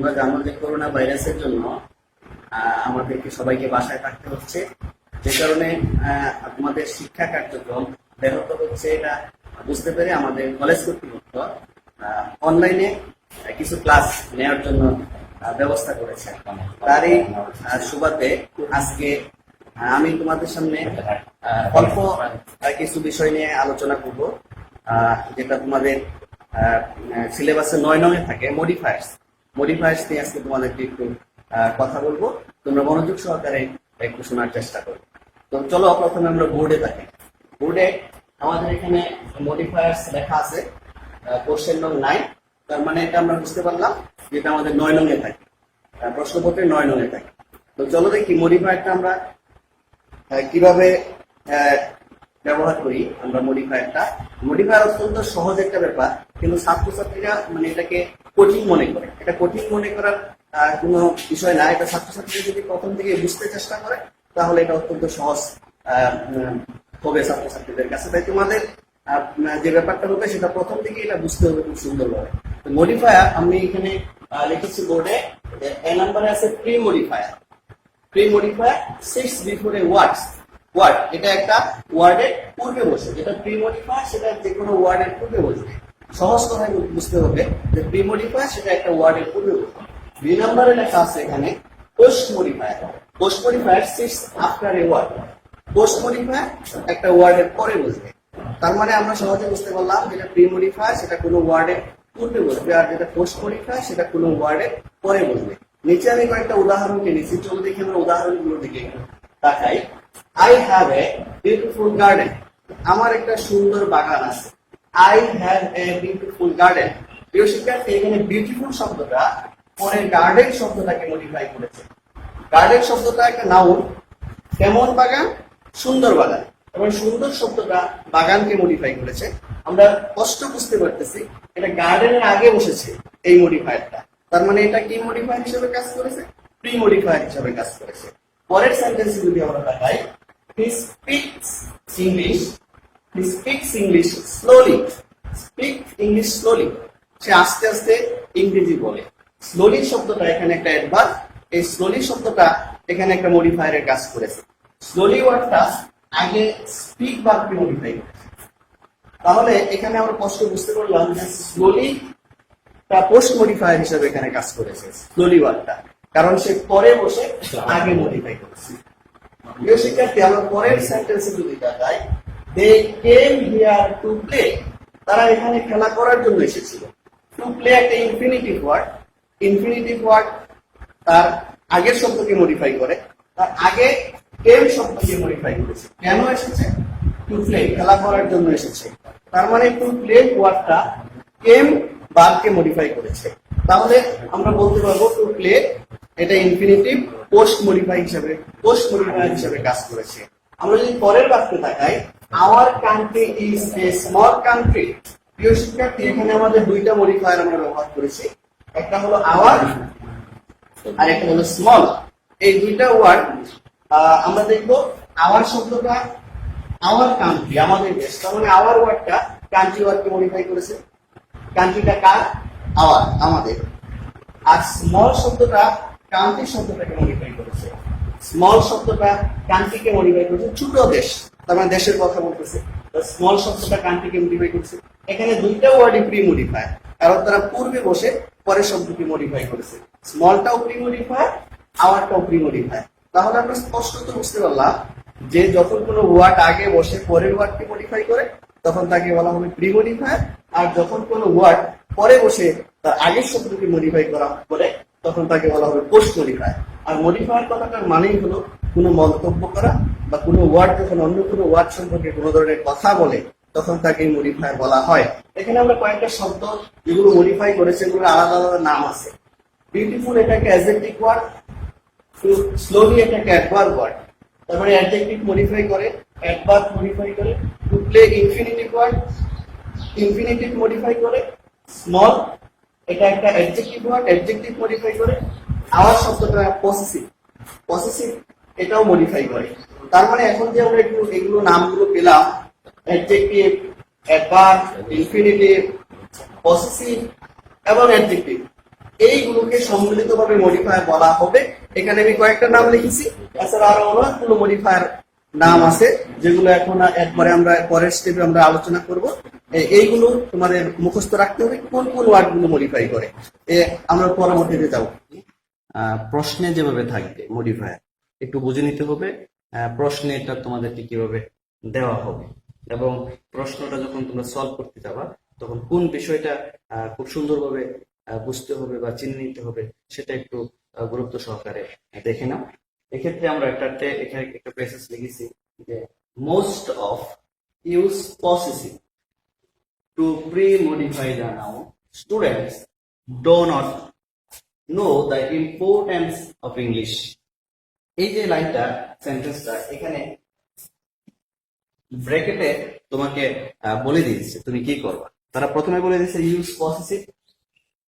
তোমরা জানো যে করোনা ভাইরাসের জন্য আমাদেরকে সবাইকে বাসায় থাকতে হচ্ছে, যে কারণে আমাদের শিক্ষা কার্যক্রম ব্যাহত হচ্ছে। এটা বুঝতে পেরে আমাদের কলেজ কর্তৃপক্ষ অনলাইনে কিছু ক্লাস নেওয়ার জন্য ব্যবস্থা করেছে। তারই সুবাদে আজকে আমি তোমাদের সামনে অল্প কিছু বিষয় নিয়ে আলোচনা করব, যেটা তোমাদের সিলেবাসে 9 নং থাকে, মডিফায়ার্স নিয়ে আজকে তোমাদেরকে একটু কথা বলবো। তোমরা মনোযোগ সহকারে একটু শোনার চেষ্টা করো। তো চলো প্রথমে আমরা বোর্ডে থাকি। বোর্ডে আমাদের এখানে মডিফায়ার্স লেখা আছে, কোশ্চেন নং 9। তার মানে এটা আমরা বুঝতে পারলাম যেটা আমাদের 9 নং এ থাকে, প্রশ্নপত্রে 9 নং এ থাকে। তো চলো দেখি মডিফায়ারটা আমরা কিভাবে ব্যবহার করি। আমরা মডিফায়ার অত্যন্ত সহজ একটা ব্যাপার, কিন্তু ছাত্রছাত্রীরা মানে এটাকে কঠিন মনে করে। এটা কঠিন মনে করার কোনো বিষয় না। এটা ছাত্রছাত্রীরা যদি প্রথম থেকে বুঝতে চেষ্টা করে তাহলে এটা অত্যন্ত সহজ হবে ছাত্রছাত্রীদের কাছে। তাই তোমাদের যে ব্যাপারটা হবে সেটা প্রথম থেকে এটা বুঝতে হবে খুব সুন্দরভাবে। তো মডিফায়ার আমি এখানে লিখেছি বোর্ডে, এ নাম্বারে আছে pre modifier. 6 before a word, এটা একটা ওয়ার্ডের পূর্বে বসে। যেটা প্রি মডিফায়ার সেটা যে কোনো ওয়ার্ডের পূর্বে বসবে। সহজ কথায় বুঝতে হবে যে প্রি মডিফায়ার সেটা একটা ওয়ার্ডের পূর্বে বসবে। 2 নম্বরে লেখা আছে এখানে post modifier. 6 after a word. Post modifier একটা ওয়ার্ডের পরে বসবে। তার মানে আমরা সহজে বুঝতে পারলাম যেটা প্রি মডিফায়ার সেটা কোনো ওয়ার্ডের পূর্বে বসবে, আর যেটা পোস্ট মডিফায়ার সেটা কোনো ওয়ার্ডের পরে বসবে। নিচে আমি কয়েকটা উদাহরণ নিয়েছি, চলো দেখি আমরা উদাহরণগুলো দিকে তাকাই। I have a beautiful garden. আমার একটা সুন্দর বাগান আছে। I have a beautiful garden. প্রিয় শিক্ষার্থী, এখানে বিউটিফুল শব্দটা পরে গার্ডেন শব্দটাকে মডিফাই করেছে। গার্ডেন শব্দটা একটা নাউন। কেমন বাগান? সুন্দর বাগান। এবং সুন্দর শব্দটা বাগানকে মডিফাই করেছে। আমরা স্পষ্ট বুঝতে পারতেছি এটা গার্ডেনের আগে বসেছে এই মডিফায়ারটা। তার মানে এটা কি মডিফায়ার হিসেবে কাজ করেছে? প্রি মডিফায়ার হিসেবে কাজ করেছে। পরের সেন্টেন্সে যদি আমরা তাকাই, he speaks English slowly. সে আস্তে আস্তে ইংরেজি বলে। স্লোলি শব্দটা এখানে একটা অ্যাডভার্ব। এই স্লোলি শব্দটা এখানে একটা মডিফায়ারের কাজ করেছে। স্লোলি ওয়ার্ডটা আগে স্পিক ভার্বকে মডিফাই করেছে। তাহলে এখানে আমরা স্পষ্ট বুঝতে পারলাম যে স্লোলি তা পোস্ট মডিফায়ার হিসেবে এখানে কাজ করেছে স্লোলি ওয়ার্ডটা, কারণ সে পরে বসে আগে মডিফাই করেছে। প্রিয় শিক্ষার্থী, আমরা পরের সেন্টেন্সে যদি তাকাই, দে কেম হিয়ার টু প্লে। তারা এখানে খেলা করার জন্য এসেছিল। টু প্লে একটা ইনফিনিটিভ ওয়ার্ড তার আগের শব্দকে মডিফাই করে। তার আগে কেম শব্দকে মডিফাই করেছে। কেন এসেছে? টু প্লে, খেলা করার জন্য এসেছে। তার মানে টু প্লে ওয়ার্ডটা কেম ভার্বকে মডিফাই করেছে। তাহলে আমরা বলতে পারবো টু প্লে এটা ইনফিনিটিভ পোস্ট মডিফায়ার হিসেবে কাজ করেছে। আমরা যদি পরের বাক্যে তাকাই, our country is a small country. প্রিয় শিক্ষার্থী, এখানে আমাদের দুইটা মডিফায়ার আমরা ব্যবহার করেছি। একটা হলো আওয়ার আর একটা হলো স্মল। এই দুইটা ওয়ার্ড আমরা দেখবো। আওয়ার শব্দটা আওয়ার কান্ট্রি, আমাদের দেশ। তার মানে আওয়ার ওয়ার্ডটা কান্ট্রি ওয়ার্ডকে মডিফাই করেছে। কান্ট্রিটা কার? আওয়ার, আমাদের। আর স্মল শব্দটা কান্ট্রি শব্দটাকে মডিফাই করেছে। স্মল শব্দটা কান্ট্রিকে মডিফাই করেছে, ছোট দেশ, তার মানে দেশের কথা বলতেছে। স্মল শব্দটা কান্ট্রিকে মডিফাই করেছে। এখানে দুইটা ওয়ার্ডই প্রি মডিফায়ার, কারণ তারা পূর্বে বসে পরের শব্দটি মডিফাই করেছে। স্মলটাও প্রি মডিফায়ার, আওয়ারটাও প্রি মডিফায়ার। তাহলে আমরা স্পষ্টত বুঝতে পারলাম যে যখন কোনো ওয়ার্ড আগে বসে পরের ওয়ার্ডকে মডিফাই করে তখন তাকে বলা হবে প্রি মডিফায়ার, আর যখন কোনো ওয়ার্ড পরে বসে তার আগের শব্দকে মডিফাই করা করে তখন তাকে বলা হবে পোস্ট মডিফায়ার। আর মডিফায়ার কথাটার মানেই হলো কোনো মন্তব্য করা, বা কোনো ওয়ার্ড যখন অন্য কোনো ওয়ার্ড সম্পর্কে কোনো ধরনের কথা বলে তখন তাকে মডিফায়ার বলা হয়। এখানে আমরা কয়েকটা শব্দ যেগুলো মডিফাই করেছে এগুলোর আলাদা আলাদা নাম আছে। বিউটিফুল এটা একটা অ্যাডজেক্টিভ ওয়ার্ড, স্লোলি এটা একটা অ্যাডভার্ব ওয়ার্ড। তারপরে অ্যাডজেক্টিভ মডিফাই করে, অ্যাডভার্ব মডিফাই করে। To play infinitive word, infinitive modify করে। স্মল এটা একটা অ্যাডজেক্টিভ ওয়ার্ড, অ্যাডজেক্টিভ মডিফাই করে। আওয়ার শব্দটা পসেসিভ এটাও মডিফাই করে। তার মানে এখন যে আমরা এগুলো নামগুলো পেলাম, অ্যাডজেক্টিভ, অ্যাডভার্ব, ইনফিনিটিভ, পসেসিভ এবং অ্যাডজেক্টিভ, এইগুলোকে সম্মিলিতভাবে মডিফায়ার বলা হবে। এখানে আমি কয়েকটা নাম লিখেছি, এছাড়া আরো অনেকগুলো মডিফায়ার নাম আছে যেগুলো এখন একবারে আমরা পরের স্টেপে আমরা আলোচনা করব। এইগুলো তোমাদের মুখস্থ রাখতে হবে কোন কোন ওয়ার্ড গুলো মডিফাই করে। আমরা পরবর্তীতে যাব। প্রশ্নে যেভাবে থাকবে মডিফায়ার একটু বুঝে নিতে হবে, প্রশ্নে এটা তোমাদেরকে কিভাবে দেওয়া হবে এবং প্রশ্নটা যখন তোমরা সলভ করতে যাবা তখন কোন বিষয়টা খুব সুন্দরভাবে বুঝতে হবে বা চিনে নিতে হবে সেটা একটু গুরুত্ব সহকারে দেখে নাও। এক্ষেত্রে আমরা এখানে একটা প্যাসেজ লিখেছি যে most of use possessive to premodify the noun, students do not know the importance of English. এই যে লাইনটা সেন্টেন্সটা এখানে ব্র্যাকেটে তোমাকে বলে দিয়েছে তুমি কি করবা। তারা প্রথমে বলে দিয়েছে ইউজ পসেসিভ,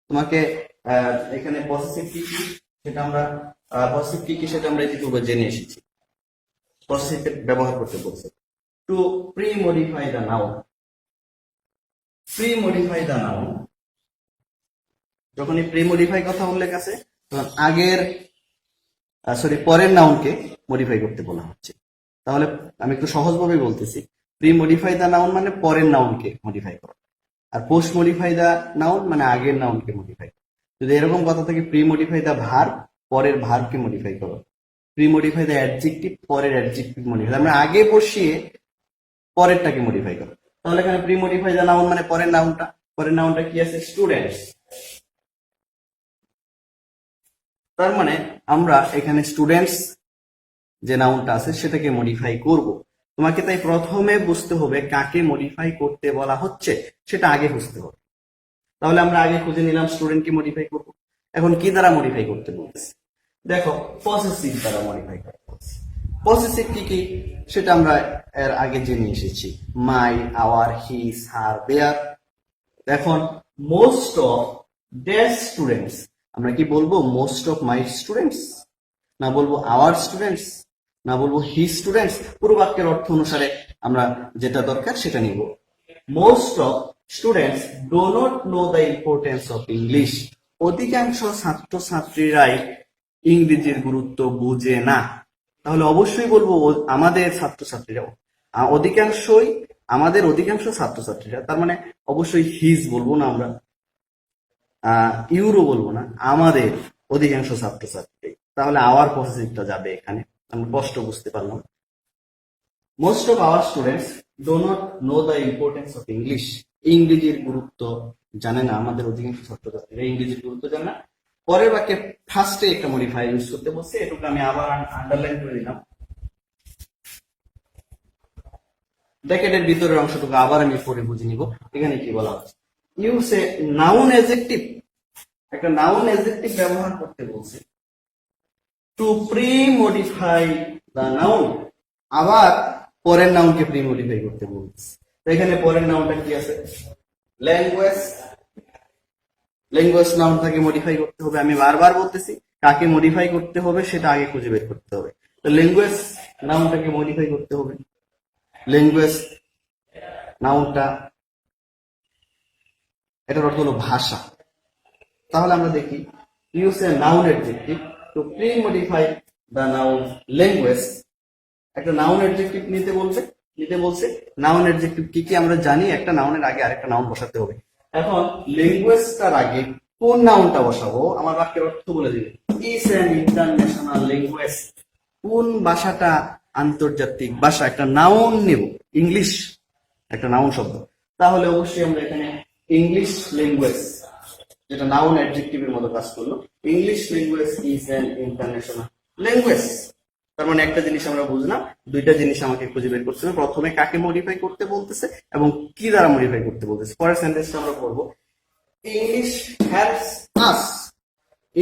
তোমাকে এখানে পসেসিভ কি কি সেটা আমরা ইতিপূর্বে জেনে এসেছি। পসেসিভ ব্যবহার করতে বলছে to premodify the noun। Premodify the noun, যখন এই প্রি-modify কথা উল্লেখ আছে তখন পরের নাউনকে মডিফাই করতে বলা হচ্ছে। তাহলে আমি একটু সহজভাবে বলতেছি, প্রি-modify the noun মানে পরের নাউনকে মডিফাই করা, আর পোস্ট-modify the noun মানে আগের নাউনকে মডিফাই করা। যদি এরকম কথা থাকে প্রি-modify the verb, পরের ভার্বকে মডিফাই করো, প্রি-modify the adjective, পরের অ্যাডজেক্টিভ মডিফাই, আমরা আগে বসিয়ে পরেরটাকে মডিফাই করো। তাহলে এখানে প্রি-modify the noun মানে পরের নাউনটা কি আছে? স্টুডেন্টস। তার মানে আমরা এখানে স্টুডেন্টস যে নাউনটা আছে সেটাকে মডিফাই করব। তোমাকে তাই প্রথমে বুঝতে হবে কাকে মডিফাই করতে বলা হচ্ছে, সেটা আগে বুঝতে হবে। তাহলে আমরা আগে খুঁজে নিলাম স্টুডেন্টকে মডিফাই করব। এখন কি দ্বারা মডিফাই করতে বলতেছে? দেখো পসেসিভ দ্বারা মডিফাই করতে বলছে। পসেসিভ কি কি সেটা আমরা এর আগে জেনে এসেছি, মাই, আওয়ার, হিজ, হার, দেয়ার। এখন মোস্ট অফ দেয়ার স্টুডেন্টস, আমরা কি বলবো মোস্ট অফ মাই স্টুডেন্টস, না বলবো আওয়ার স্টুডেন্টস, না বলবো হিজ স্টুডেন্টস? পুরো বাক্যের অর্থ অনুসারে আমরা যেটা দরকার সেটা নিব। Most of students do not know the importance of English, অধিকাংশ ছাত্রছাত্রীরাই ইংরেজির গুরুত্ব বুঝে না। তাহলে অবশ্যই বলবো আমাদের ছাত্রছাত্রীরাও, অধিকাংশ ছাত্রছাত্রীরা, তার মানে অবশ্যই হিজ বলবো না, আমরা ইউরো বলবো না, আমাদের অধিকাংশ ছাত্রছাত্রী। তাহলে আওয়ার পসেসিভটা যাবে এখানে, আমরা স্পষ্ট বুঝতে পারলাম। Most of our students do not know the importance of English, ইংরেজির গুরুত্ব জানে না, আমাদের অধিকাংশ ছাত্রছাত্রীরা ইংরেজির গুরুত্ব জানে না। পরের বাক্যে ফার্স্টে একটা মডিফায়ার ইউজ করতে বলছে, এটুকু আমি আবার আন্ডারলাইন করে দিলাম। ব্র্যাকেটের ভিতরের অংশটুকু আবার আমি পরে বুঝে নিব। এখানে কি বলা হচ্ছে? ইউজ এ নাউন অ্যাডজেক্টিভ, একটা নাউন অ্যাডজেক্টিভ ব্যবহার করতে বলছে টু প্রি-modify the noun, আবার পরের নাউনকে প্রি-modify করতে বলছে। তো এখানে পরের নাউনটা কি আছে? ল্যাঙ্গুয়েজ। ল্যাঙ্গুয়েজ নাউনটাকে মডিফাই করতে হবে। আমি বারবার বলতেছি কাকে মডিফাই করতে হবে সেটা আগে খুঁজে বের করতে হবে। তো ল্যাঙ্গুয়েজ নাউনটাকে মডিফাই করতে হবে। ল্যাঙ্গুয়েজ নাউনটা, এটার অর্থ হলো ভাষা। তাহলে আমরা দেখি use a noun adjective to premodify the noun language. একটা নাউন অ্যাডজেক্টিভ নিতে বলছে। নাউন অ্যাডজেক্টিভ কি কি আমরা জানি, একটা নাউনের আগে আরেকটা নাউন বসাতে হবে। এখন ল্যাঙ্গুয়েজটার আগে কোন নাউনটা বসাবো আমার বাক্যের অর্থ বলে দিবে। ইজ অ্যান ইন্টারন্যাশনাল ল্যাঙ্গুয়েজ, কোন ভাষাটা আন্তর্জাতিক ভাষা, একটা নাউন নেব, ইংলিশ একটা নাউন শব্দ। তাহলে অবশ্যই আমরা এখানে ইংলিশ ল্যাঙ্গুয়েজ, যেটা নাউন অ্যাডজেক্টিভের মতো কাজ করলো, English language is an international language. তার মানে একটা জিনিস আমরা বুঝলাম, দুইটা জিনিস আমাকে খুঁজে বের করতে হবে। প্রথমে কাকে মডিফাই করতে বলতেছে এবং কি দ্বারা মডিফাই করতে বলতেছে। পরের সেন্টেন্সটা আমরা পড়বো, ইংলিশ হেল্পস আস,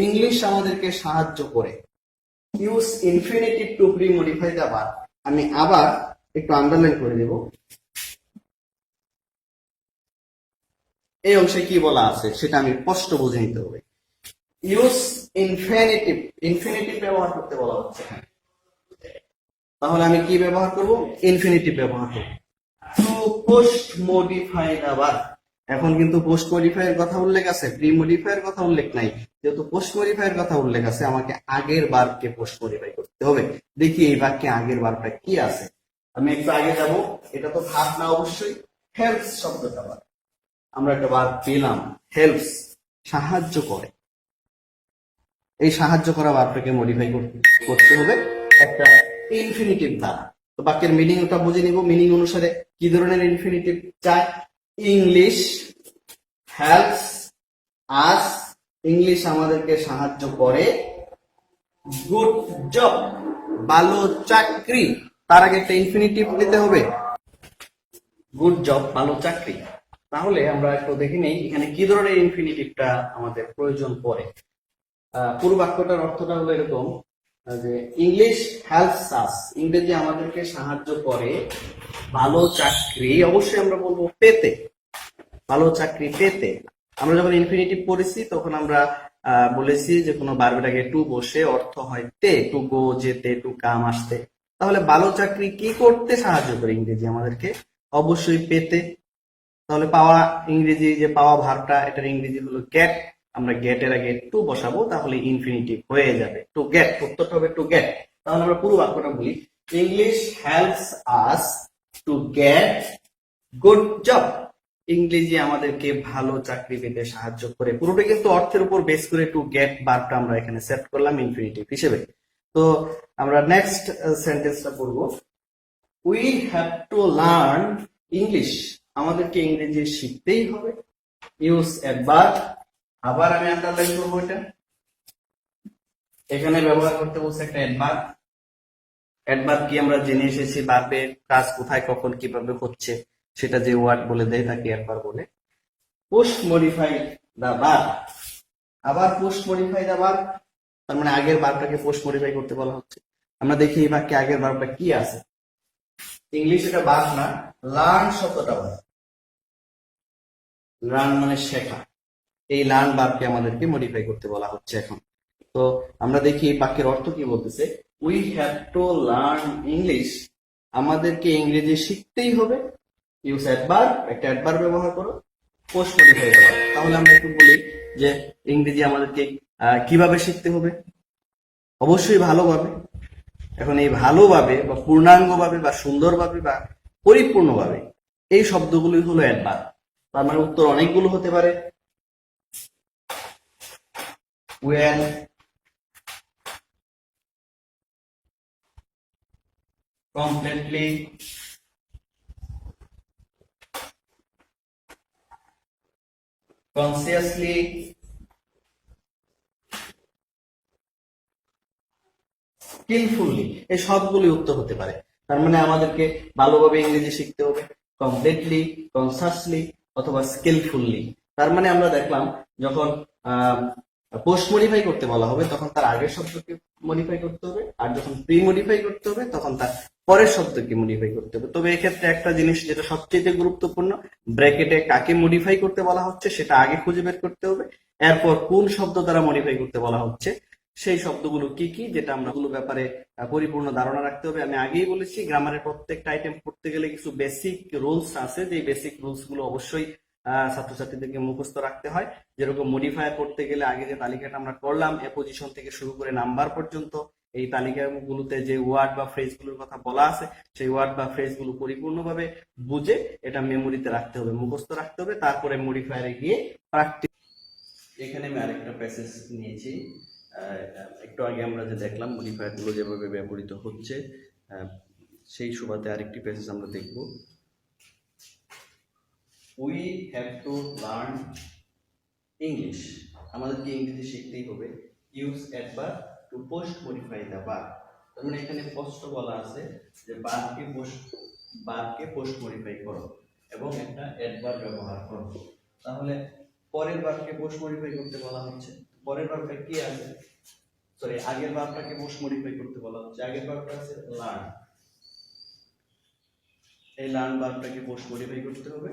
ইংলিশ আমাদেরকে সাহায্য করে। Use infinitive to premodify the verb, আমি আবার একটু আন্ডারলাইন করে দেব। এই অংশে কি বলা আছে সেটা আমি স্পষ্ট বুঝে নিতে হবে। ইউজ ইনফিনিটিভ, ইনফিনিটিভ ব্যবহার করতে বলা হচ্ছে। তাহলে আমি কি ব্যবহার করব? ইনফিনিটিভ ব্যবহার করব। টু পোস্ট-modify the verb, এখন কিন্তু পোস্ট মডিফায়ার কথা উল্লেখ আছে, প্রি মডিফায়ার কথা উল্লেখ নাই। যেহেতু পোস্ট মডিফায়ার কথা উল্লেখ আছে, আমাকে আগের বারকে পোস্ট মডিফাই করতে হবে। দেখি এই বাক্যে আগের বারটা কি আছে। আমি একটু আগে যাব, এটা তো ভাব না অবশ্যই, হেল্পস শব্দটা বার। আমরা একটা বার পেলাম, হেল্পস, সাহায্য করে। এই সাহায্য করা বারটাকে মডিফাই করতে হবে একটা ইনফিনিটিভ দ্বারা। তো বাক্যের মিনিং ওটা বুঝে নিব, মিনিং অনুসারে কি ধরনের ইনফিনিটিভ চাই। ইংলিশ হেল্পস আস, ইংলিশ আমাদেরকে সাহায্য করে। গুড জব, ভালো চাকরি, তার আগে একটা ইনফিনিটিভ দিতে হবে। গুড জব, ভালো চাকরি। তাহলে আমরা একটু দেখে নেই এখানে কি ধরনের ইনফিনিটিভটা আমাদের প্রয়োজন পড়ে। পুরো বাক্যটার অর্থটা হলো এরকম যে ইংলিশ হেল্পস আস, ইংরেজি আমাদেরকে সাহায্য করে ভালো চাকরি, অবশ্যই আমরা বলবো পেতে, ভালো চাকরি পেতে। আমরা যখন ইনফিনিটিভ পড়েছি তখন আমরা বলেছি যে কোনো ভার্বের আগে টু বসে অর্থ হয় তে, টু গো, যেতে, টু কাম, আসতে। তাহলে ভালো চাকরি কি করতে সাহায্য করে ইংরেজি আমাদেরকে? অবশ্যই পেতে। তাহলে পাওয়া, ইংরেজি যে পাওয়া ভার্বটা, এটার ইংরেজি হলো গেট। আমরা গেটের আগে টু বসাবো, তাহলে ইনফিনিটিভ হয়ে যাবে টু গেট, উত্তরটা হবে টু গেট। তাহলে আমরা পুরো বাক্যটা বলি, English helps us to get good job, ইংরেজি আমাদেরকে ভালো চাকরি পেতে সাহায্য করে। পুরোটা কিন্তু অর্থের উপর বেস করে টু গেট ভার্বটা আমরা এখানে সেট করলাম ইনফিনিটিভ হিসেবে। তো আমরা নেক্সট সেন্টেন্সটা পড়বো, we have to learn English, আমাদেরকে ইংরেজি শিখতেই হবে। ইউজ অ্যাডভার্ব, আবার আমি আন্ডারলাইন করবো এটা, এখানে ব্যবহার করতে বলছে একটা অ্যাডভার্ব। অ্যাডভার্ব কি আমরা জেনে এসেছি, ভার্বের কাজ কোথায় কখন কিভাবে হচ্ছে সেটা যে ওয়ার্ড বলে দেয় তাকে অ্যাডভার্ব বলে। পোস্ট মডিফাই দা ভার্ব, আবার পোস্ট মডিফাই দা ভার্ব, তার মানে আগের ভার্বটাকে পোস্ট মডিফাই করতে বলা হচ্ছে। আমরা দেখি এই বাক্যে আগের ভার্বটা কি আছে। ইংলিশ এটা ভার্ব না, লার্ন শব্দটা ভার্ব। লার্ন মানে শেখা, এই লার্ন ভার্বকে আমাদেরকে মডিফাই করতে বলা হচ্ছে এখন। তো আমরা দেখি এই বাক্যের অর্থ কি বলতেছে, we have to learn English, আমাদেরকে ইংরেজি শিখতেই হবে। ইউজ অ্যাডভার্ব, একটা অ্যাডভার্ব ব্যবহার করো, পোস্ট মডিফাই দেওয়া। তাহলে আমরা একটু বলি যে ইংরেজি আমাদেরকে কিভাবে শিখতে হবে, অবশ্যই ভালোভাবে। এখন এই ভালোভাবে বা পূর্ণাঙ্গভাবে বা সুন্দরভাবে বা পরিপূর্ণভাবে, এই শব্দগুলি হলো অ্যাডভার্ব। তার মানে উত্তর অনেকগুলো হতে পারে, well, completely, consciously, স্কিলফুলি, এই সবগুলি উত্তর হতে পারে। তার মানে আমাদেরকে ভালোভাবে ইংরেজি শিখতে হবে, কমপ্লিটলি, কনসাসলি অথবা স্কিলফুলি। তার মানে আমরা দেখলাম যখন পোস্ট মডিফাই করতে বলা হবে তখন তার আগের শব্দকে মডিফাই করতে হবে, আর যখন প্রি মডিফাই করতে হবে তখন তার পরের শব্দকে মডিফাই করতে হবে। তবে এক্ষেত্রে একটা জিনিস যেটা সবচেয়ে গুরুত্বপূর্ণ, ব্র্যাকেটে কাকে মডিফাই করতে বলা হচ্ছে সেটা আগে খুঁজে বের করতে হবে, এরপর কোন শব্দ দ্বারা মডিফাই করতে বলা হচ্ছে সেই শব্দগুলো কি কি, যেটা আমরা গুলো ব্যাপারে পরিপূর্ণ ধারণা রাখতে হবে। আমি আগেই বলেছি গ্রামারের প্রত্যেকটা আইটেম পড়তে গেলে কিছু বেসিক রুলস আছে, যে বেসিক রুলস গুলো অবশ্যই ছাত্রছাত্রীদেরকে মুখস্থ রাখতে হয়। যেরকম মডিফায়ার করতে গেলে আগে যে তালিকাটা আমরা করলাম, এ পজিশন থেকে শুরু করে নাম্বার পর্যন্ত, এই তালিকাগুলোতে যে ওয়ার্ড বা ফ্রেজ গুলোর কথা বলা আছে সেই ওয়ার্ড বা ফ্রেজ গুলো পরিপূর্ণভাবে বুঝে এটা মেমোরিতে রাখতে হবে, মুখস্থ রাখতে হবে। তারপরে মডিফায়ারে গিয়ে প্র্যাকটিস। এখানে আমি আরেকটা প্যাসেজ নিয়েছি, একটু আগে আমরা যে দেখলাম মডিফায়ার গুলো যেভাবে ব্যবহৃত হচ্ছে, সেই সুবাদে আরেকটি প্যাসেজ আমরা দেখব। We have to learn English, আমাদেরকে ইংরেজি শিখতেই হবে। Use adverb to post modify the verb, তার মানে এখানে স্পষ্ট বলা আছে যে ভার্বকে পোস্ট মডিফাই করো এবং একটা অ্যাডভার্ব ব্যবহার করো। তাহলে পরের ভার্বকে পোস্ট মডিফাই করতে বলা হচ্ছে, পরের ভার্বটা কি আছে, সরি আগের ভার্বটাকে পোস্ট মডিফাই করতে বলা হচ্ছে। আগের ভার্বটা আছে লার্ন, এই লার্ন ভার্বটাকে পোস্ট মডিফাই করতে হবে,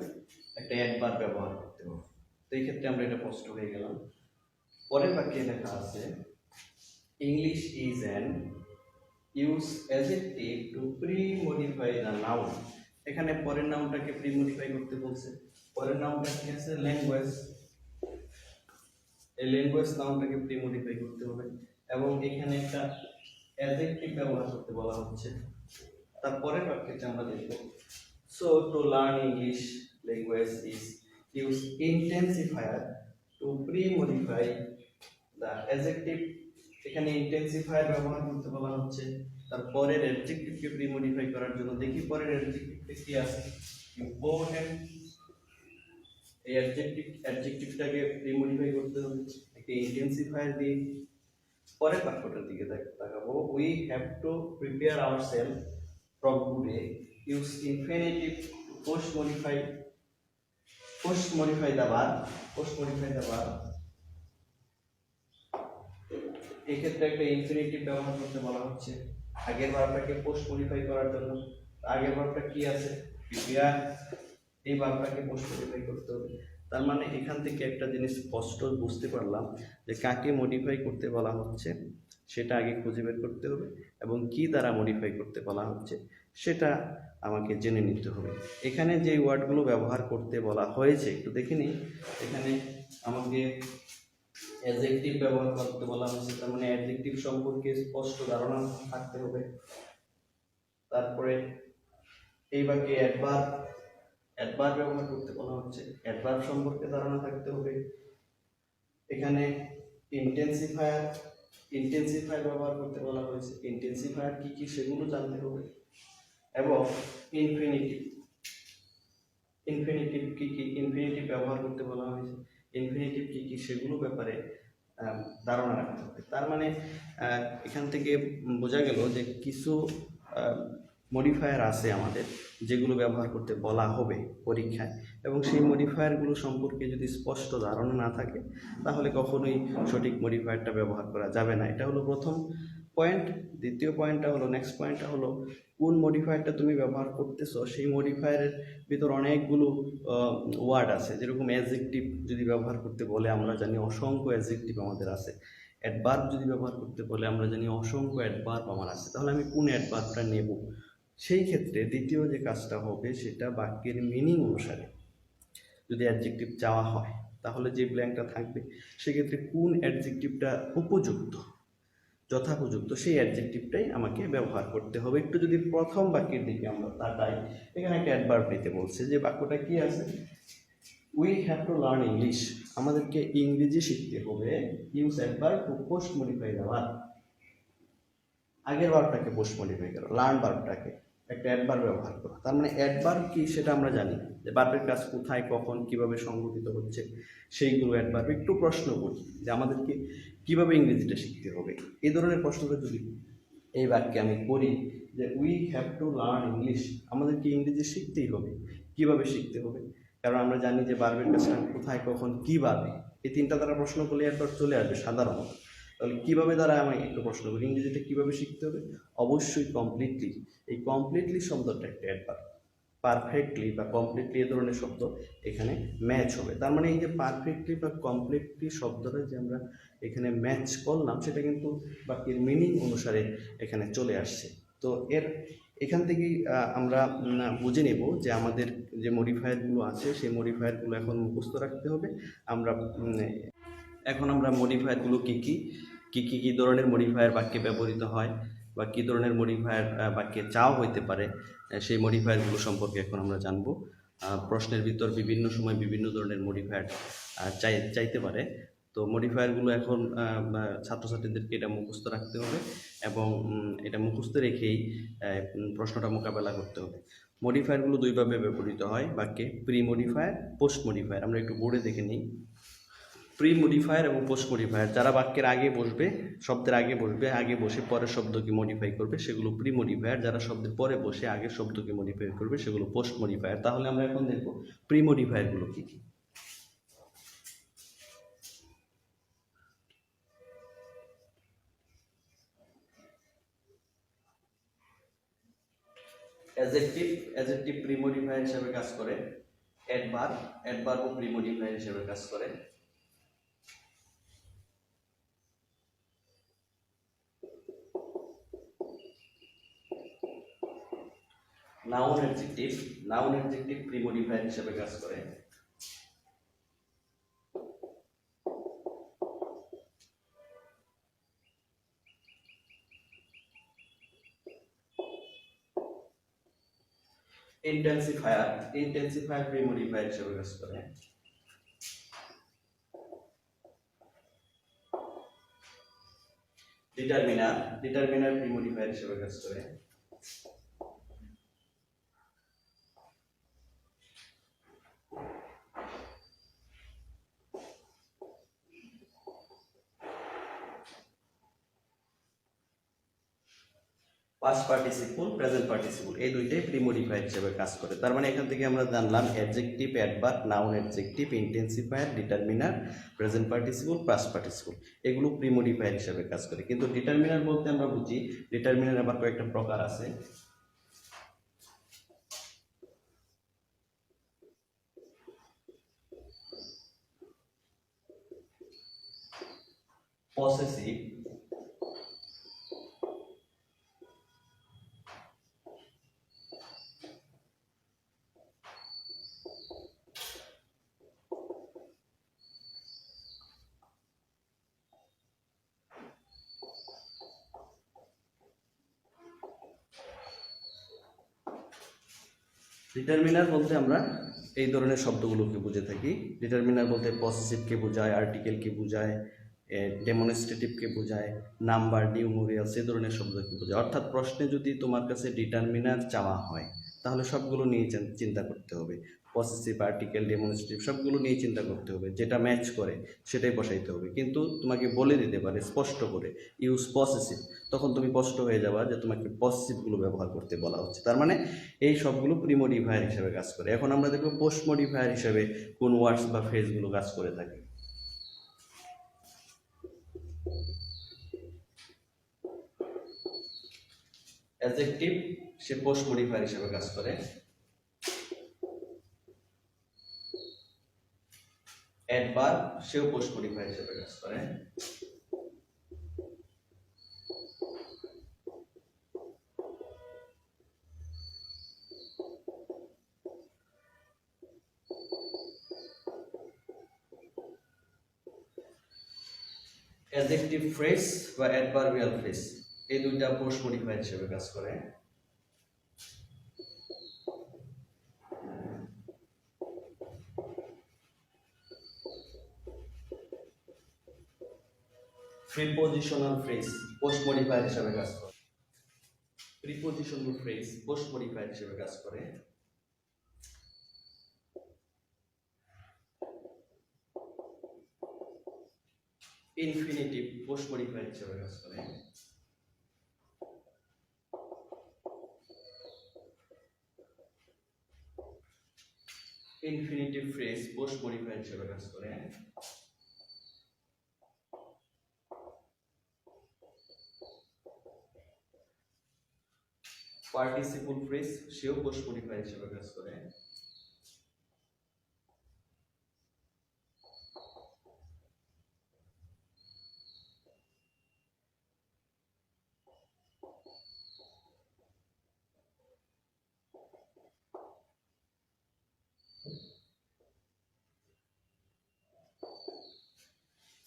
একটা অ্যাডভার্ব ব্যবহার করতে হবে। তো এই ক্ষেত্রে আমরা এটা স্পষ্ট হয়ে গেলাম। পরের বাক্যে লেখা আছে English is an use adjective two pre modify the noun, এখানে পরের নাউনটাকে প্রি মডিফাই করতে বলছে। পরের নাউনটা কি আছে ল্যাঙ্গুয়েজ, এই ল্যাঙ্গুয়েজ নাউনটাকে প্রিমডিফাই করতে হবে এবং এখানে একটা অ্যাডজেক্টিভ ব্যবহার করতে বলা হচ্ছে। তারপরে বাক্যটা আমরা দেখব so to learn English language is use intensifier to premodify the adjective, এখানে ইন্টেন্সিফায়ার ব্যবহার করতে বলা হচ্ছে তারপরের অ্যাডজেক্টিভকে প্রিমডিফাই করার জন্য। দেখি পরের অ্যাডজেক্টিভটা কি আছে, ইম্পর্টেন্ট। এই অ্যাডজেক্টিভটাকে প্রিমডিফাই করতে হবে একটা ইন্টেন্সিফায়ার দিয়ে। পরের বাক্যটার দিকে তাকাবো, we have to prepare ourself from today use infinitive post modify the verb, এক্ষেত্রে একটা ইনফিনিটিভ ব্যবহার করতে বলা হচ্ছে আগের ভার্বটাকে পোস্ট মডিফাই করার জন্য। আগের ভার্বটা কি আছে প্রিপেয়ার, এই ভার্বটাকে পোস্ট মডিফাই করতে হবে। তার মানে এখান থেকে একটা জিনিস স্পষ্ট বুঝতে পারলাম যে কাকে মডিফাই করতে বলা হচ্ছে সেটা আগে খুঁজে বের করতে হবে এবং কি দ্বারা মডিফাই করতে বলা হচ্ছে সেটা আমাকে জেনে নিতে হবে। এখানে যে ওয়ার্ডগুলো ব্যবহার করতে বলা হয়েছে একটু দেখে নিই। এখানে আমাকে অ্যাডজেক্টিভ ব্যবহার করতে বলা হয়েছে, তার মানে অ্যাডজেক্টিভ সম্পর্কে স্পষ্ট ধারণা থাকতে হবে। তারপরে এই বাক্যে অ্যাডভার্ব ব্যবহার করতে বলা হচ্ছে, অ্যাডভার্ব সম্পর্কে ধারণা থাকতে হবে। এখানে ইন্টেন্সিফায়ার ব্যবহার করতে বলা হয়েছে, ইন্টেন্সিফায়ার কি কি সেগুলো জানতে হবে এবং ইনফিনিটিভ কি কি ইনফিনিটিভ ব্যবহার করতে বলা হয়েছে, ইনফিনিটিভ কি কি সেগুলো ব্যাপারে ধারণা রাখতে হবে। তার মানে এখান থেকে বোঝা গেল যে কিছু মডিফায়ার আছে আমাদের যেগুলো ব্যবহার করতে বলা হবে পরীক্ষায়, এবং সেই মডিফায়ারগুলো সম্পর্কে যদি স্পষ্ট ধারণা না থাকে তাহলে কখনোই সঠিক মডিফায়ারটা ব্যবহার করা যাবে না। এটা হলো প্রথম পয়েন্ট। দ্বিতীয় পয়েন্টটা হলো, নেক্সট পয়েন্টটা হলো কোন মডিফায়ারটা তুমি ব্যবহার করতেছো সেই মডিফায়ারের ভিতর অনেকগুলো ওয়ার্ড আছে। যেরকম অ্যাডজেক্টিভ যদি ব্যবহার করতে বলে আমরা জানি অসংখ্য অ্যাডজেক্টিভ আমাদের আছে, অ্যাডভার্ব যদি ব্যবহার করতে বলে আমরা জানি অসংখ্য অ্যাডভার্ব আমার আছে। তাহলে আমি কোন অ্যাডভার্বটা নেব? সেই ক্ষেত্রে দ্বিতীয় যে কাজটা হবে সেটা বাক্যের মিনিং অনুসারে যদি অ্যাডজেক্টিভ চাওয়া হয় তাহলে যে ব্ল্যাঙ্কটা থাকবে সেক্ষেত্রে কোন অ্যাডজেক্টিভটা উপযুক্ত যথাপযুক্ত সেই অ্যাডজেক্টিভটাই আমাকে ব্যবহার করতে হবে। একটু যদি প্রথম বাক্যের দিকে আমরা তাকাই, এখানে একটা অ্যাডভার্ব নিতে বলছে, যে বাক্যটা কি আছে, we have to learn English, আমাদেরকে ইংরেজি শিখতে হবে, use adverb to post modify the verb, আগের ভার্বটাকে পোস্ট মডিফাই করো, লার্ন ভার্বটাকে একটা অ্যাডভার্ব ব্যবহার করো। তার মানে অ্যাডভার্ব কি সেটা আমরা জানি, যে ভার্বের কাজ কোথায় কখন কিভাবে সংঘটিত হচ্ছে সেইগুলো অ্যাডভার্ব। একটু প্রশ্ন করি যে আমাদেরকে কিভাবে ইংরেজিটা শিখতে হবে, এই ধরনের প্রশ্নটা যদি এই বাক্যে আমি করি যে we have to learn English, আমাদেরকে ইংরেজি শিখতেই হবে। কিভাবে শিখতে হবে? কারণ আমরা জানি যে ভার্বের কাজটা কোথায় কখন কিভাবে, এই তিনটা দ্বারা প্রশ্ন করলে একবার চলে আসবে সাধারণত। তাহলে কীভাবে দ্বারা আমি একটু প্রশ্ন করি, ইংরেজিটা কীভাবে শিখতে হবে? অবশ্যই কমপ্লিটলি। এই কমপ্লিটলি শব্দটা একটা অ্যাডভার্ব, পারফেক্টলি বা কমপ্লিটলি এ ধরনের শব্দ এখানে ম্যাচ হবে। তার মানে এই যে পারফেক্টলি বা কমপ্লিটলি শব্দটা যে আমরা এখানে ম্যাচ করলাম সেটা কিন্তু বাক্যের মিনিং অনুসারে এখানে চলে আসছে। তো এখান থেকেই আমরা বুঝে নেব যে আমাদের যে মডিফায়ারগুলো আছে সেই মডিফায়ারগুলো এখন মুখস্থ রাখতে হবে। এখন আমরা মডিফায়ারগুলো কী ধরনের মডিফায়ার বাক্যে ব্যবহৃত হয় বা কী ধরনের মডিফায়ার বাক্যে চাও হইতে পারে সেই মডিফায়ারগুলো সম্পর্কে এখন আমরা জানব। প্রশ্নের ভিতর বিভিন্ন সময় বিভিন্ন ধরনের মডিফায়ার চাইতে পারে। তো মডিফায়ারগুলো এখন ছাত্রছাত্রীদেরকে এটা মুখস্থ রাখতে হবে এবং এটা মুখস্থ রেখেই প্রশ্নটা মোকাবেলা করতে হবে। মডিফায়ারগুলো দুইভাবে ব্যবহৃত হয় বাক্যে, প্রি মডিফায়ার, পোস্ট মডিফায়ার। আমরা একটু বোর্ডে দেখে নিই। প্রি মডিফায়ার এবং পোস্ট মডিফায়ার, যারা বাক্যের আগে বসবে, শব্দের আগে বসবে, আগে বসে পরের শব্দকে মডিফাই করবে সেগুলো প্রি মডিফায়ার, যারা শব্দের পরে বসে আগের শব্দকে মডিফাই করবে সেগুলো পোস্ট মডিফায়ার। তাহলে আমরা এখন দেখব প্রি মডিফায়ারগুলো কী কী। অ্যাডজেক্টিভ প্রি মডিফায়ার হিসেবে কাজ করে, অ্যাডভার্বও প্রি মডিফায়ার হিসেবে কাজ করে। নাউন অ্যাডজেক্টিভ প্রি মডিফায়ার হিসেবে কাজ করে। ইন্টেন্সিফায়ার প্রি মডিফায়ার হিসেবে কাজ করে। ডিটারমিনার প্রি মডিফায়ার হিসেবে কাজ করে। পাস্ট পার্টিসিপল, প্রেজেন্ট পার্টিসিপল, এই দুইটাই প্রি মডিফায়ার হিসেবে কাজ করে। তার মানে এখান থেকে আমরা জানলাম adjective, adverb, noun, adjective, intensifier, determiner, present participle, past participle, এগুলো প্রি মডিফায়ার হিসেবে কাজ করে। কিন্তু ডিটারমিনার বলতে আমরা বুঝি, ডিটারমিনার আবার কয়েকটা প্রকার আছে। পসেসিভ, ডিটারমিনার বলতে আমরা এই ধরনের শব্দগুলোকে বুঝে থাকি। ডিটারমিনার বলতে পসেসিভকে বোঝায়, আর্টিকেলকে বোঝায়, ডেমনস্ট্রেটিভকে বোঝায়, নাম্বার, নিউমেরিয়ালস, এই ধরনের শব্দকে বোঝায়। অর্থাৎ প্রশ্নে যদি তোমার কাছে ডিটারমিনার চাওয়া হয় তাহলে সবগুলো নিয়ে চিন্তা করতে হবে। পসেসিভ, আর্টিকেল, ডেমনস্ট্রেটিভ সবগুলো নিয়ে চিন্তা করতে হবে, যেটা ম্যাচ করে সেটাই বসাইতে হবে। কিন্তু তোমাকে বলে দিতে পারে স্পষ্ট করে ইউজ পসেসিভ, তখন তুমি কষ্ট হয়ে যাবা যে তোমাকে পসেসিভগুলো ব্যবহার করতে বলা হচ্ছে। তার মানে এই সবগুলো প্রি মডিফায়ার হিসেবে কাজ করে। এখন আমরা দেখব পোস্ট মডিফায়ার হিসেবে কোন ওয়ার্ডস বা ফ্রেজগুলো কাজ করে থাকে। অ্যাডজেক্টিভ সে পোস্ট মডিফায়ার হিসেবে কাজ করে। অ্যাডভার্ব সেও পোস্ট মডিফায়ার হিসেবে কাজ করে। অ্যাডজেক্টিভ ফ্রেজ বা অ্যাডভার্বিয়াল ফ্রেজ এই দুইটা পোস্ট মডিফায়ার হিসেবে কাজ করে। প্রিপোজিশনাল ফ্রেজ পোস্ট মডিফায়ার হিসেবে কাজ করে। প্রিপোজিশনাল ফ্রেজ পোস্ট মডিফায়ার হিসেবে কাজ করে। ইনফিনিটিভ পোস্ট মডিফায়ার হিসেবে কাজ করে। ইনফিনিটিভ ফ্রেজ পোস্ট মডিফায়ার হিসেবে কাজ করে। পার্টিসিপল ফ্রেজ সেও পোস্ট মডিফায়ার হিসেবে কাজ করে।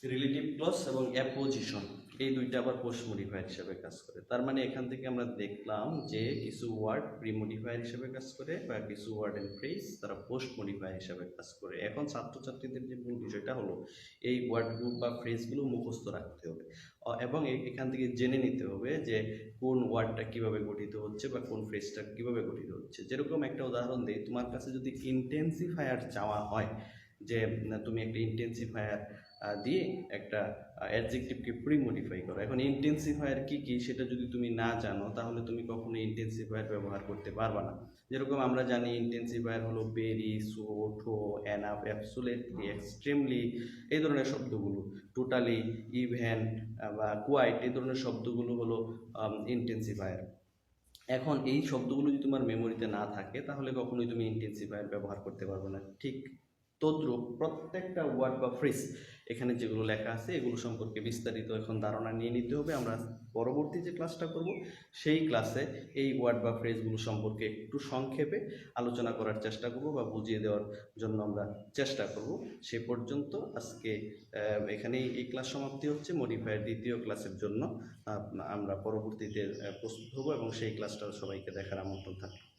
রিলেটিভ ক্লজ এবং অ্যাপোজিশন এই দুইটা আবার পোস্ট মডিফায়ার হিসেবে কাজ করে। তার মানে এখান থেকে আমরা দেখলাম যে কিছু ওয়ার্ড প্রি মডিফায়ার হিসেবে কাজ করে বা কিছু ওয়ার্ড এন্ড ফ্রেজ তারা পোস্ট মডিফায়ার হিসেবে কাজ করে। এখন ছাত্রছাত্রীদের যে মূল বিষয়টা হলো এই ওয়ার্ডগুলো বা ফ্রেজগুলো মুখস্থ রাখতে হবে এবং এখান থেকে জেনে নিতে হবে যে কোন ওয়ার্ডটা কিভাবে গঠিত হচ্ছে বা কোন ফ্রেজটা কিভাবে গঠিত হচ্ছে। যেরকম একটা উদাহরণ দিই, তোমার কাছে যদি ইন্টেন্সিফায়ার চাওয়া হয় যে তুমি একটা ইন্টেন্সিফায়ার দিয়ে একটা অ্যাডজেক্টিভকে প্রি মডিফাই করো। এখন ইন্টেন্সিফায়ার কি কি সেটা যদি তুমি না জানো তাহলে তুমি কখনো ইন্টেন্সিফায়ার ব্যবহার করতে পারবে না। যেরকম আমরা জানি ইন্টেন্সিফায়ার হলো very, so, too, enough, absolutely, extremely, এই ধরনের শব্দগুলো, টোটালি, ইভেন বা কোয়াইট, এই ধরনের শব্দগুলো হলো ইন্টেন্সিফায়ার। এখন এই শব্দগুলো যদি তোমার মেমোরিতে না থাকে তাহলে কখনোই তুমি ইন্টেন্সিফায়ার ব্যবহার করতে পারবে না। ঠিক তদ্রূপ প্রত্যেকটা ওয়ার্ড বা ফ্রেজ এখানে যেগুলো লেখা আছে এগুলো সম্পর্কে বিস্তারিত এখন ধারণা নিয়ে নিতে হবে। আমরা পরবর্তী যে ক্লাসটা করব সেই ক্লাসে এই ওয়ার্ড বা ফ্রেজগুলো সম্পর্কে একটু সংক্ষেপে আলোচনা করার চেষ্টা করব বা বুঝিয়ে দেওয়ার জন্য আমরা চেষ্টা করব। সে পর্যন্ত আজকে এখানেই এই ক্লাস সমাপ্তি হচ্ছে। মডিফায়ার দ্বিতীয় ক্লাসের জন্য আমরা পরবর্তীতে প্রস্তুত হব এবং সেই ক্লাসটা সবাইকে দেখার আমন্ত্রণ থাকবে।